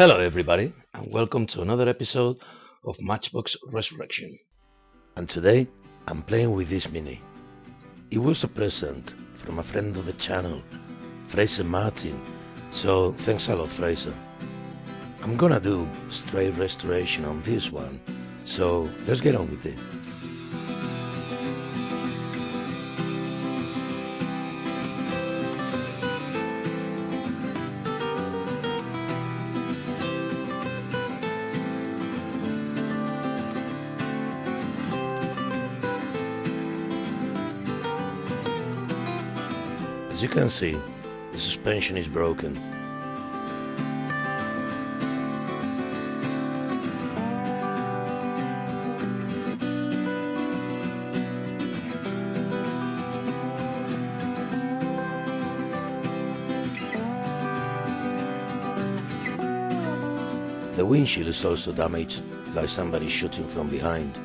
Hello, everybody, and welcome to another episode of Matchbox Resurrection. And today I'm playing with this Mini. It was a present from a friend of the channel, Fraser Martin, so thanks a lot, Fraser. I'm gonna do straight restoration on this one, so let's get on with it. As you can see, the suspension is broken. The windshield is also damaged, like somebody shooting from behind.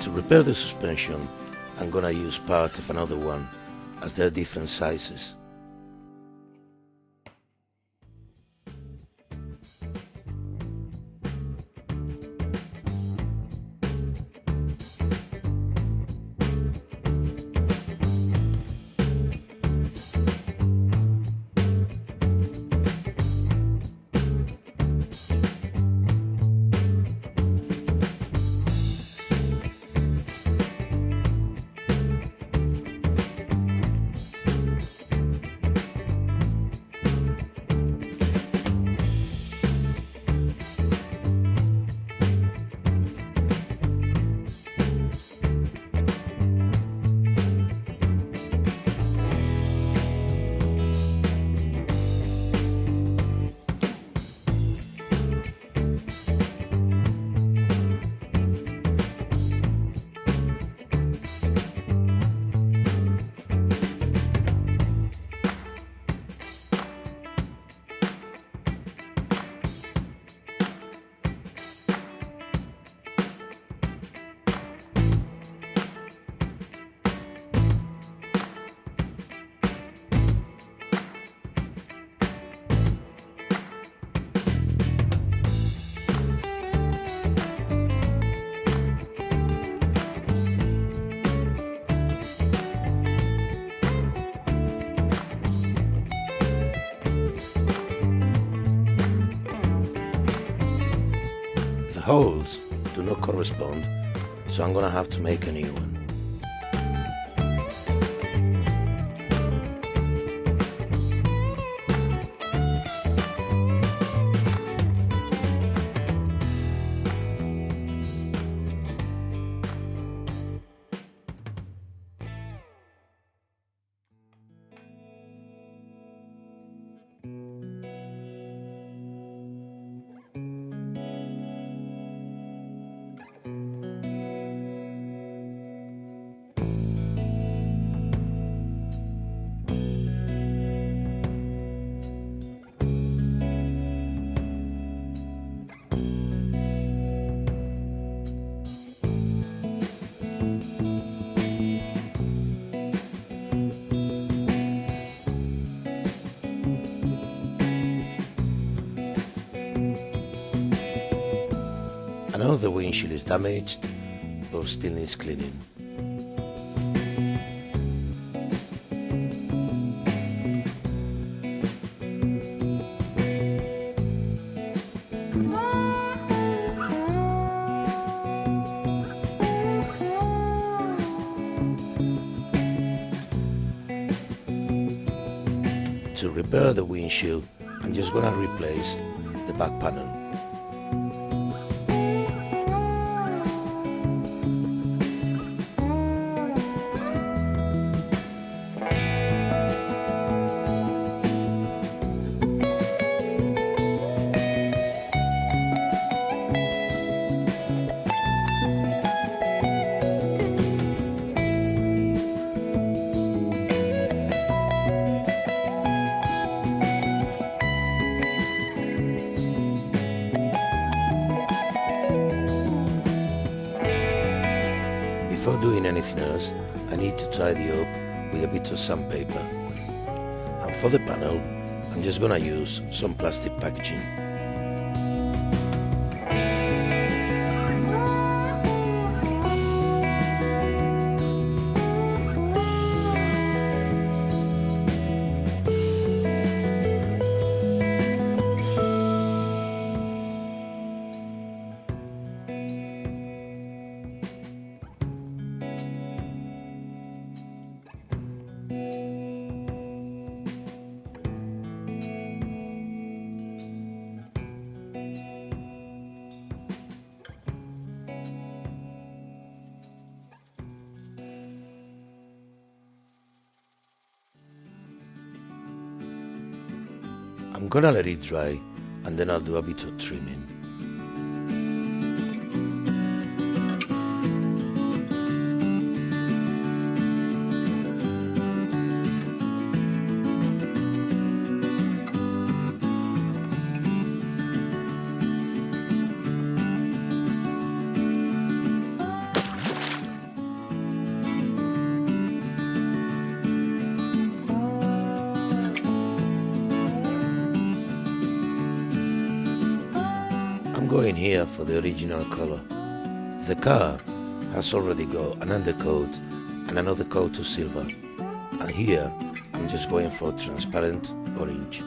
To repair the suspension, I'm gonna use part of another one, as they're different sizes. The holes do not correspond, so I'm gonna have to make a new one. know the windshield is damaged or still needs cleaning. To repair the windshield, I'm just gonna replace the back panel. Before doing anything else, I need to tidy up with a bit of sandpaper. And for the panel, I'm just gonna use some plastic packaging. I'm gonna let it dry and then I'll do a bit of trimming. I'm going here for the original color. The car has already got an undercoat and another coat of silver, and here I'm just going for transparent orange.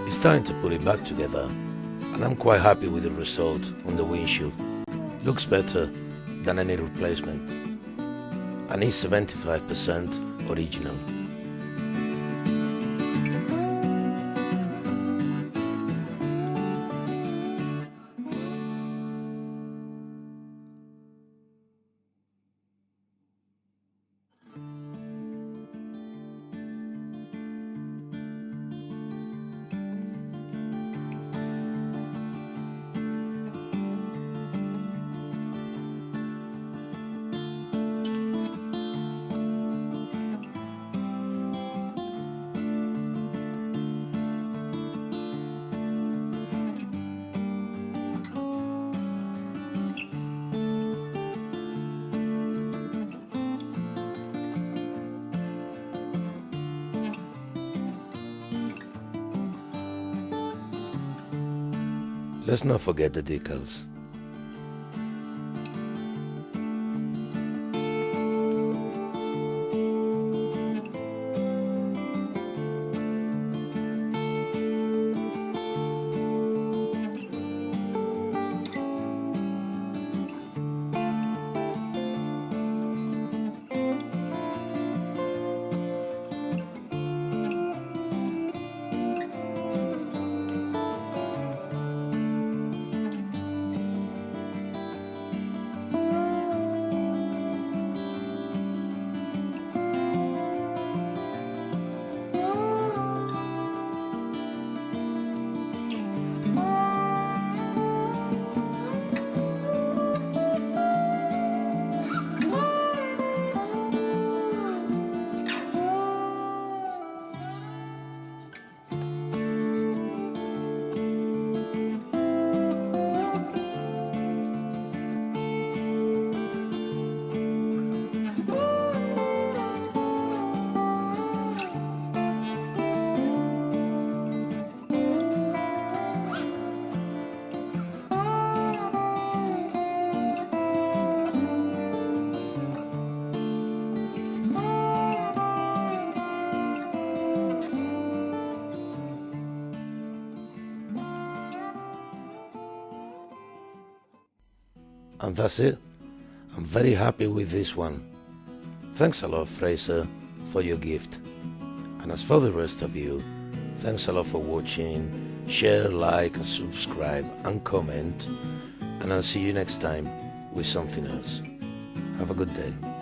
It's time to put it back together, and I'm quite happy with the result on the windshield. Looks better than any replacement, and it's 75% original. Let's not forget the decals. And that's it. I'm very happy with this one. Thanks a lot, Fraser, for your gift. And as for the rest of you, thanks a lot for watching. Share, like, and subscribe, and comment. And I'll see you next time with something else. Have a good day.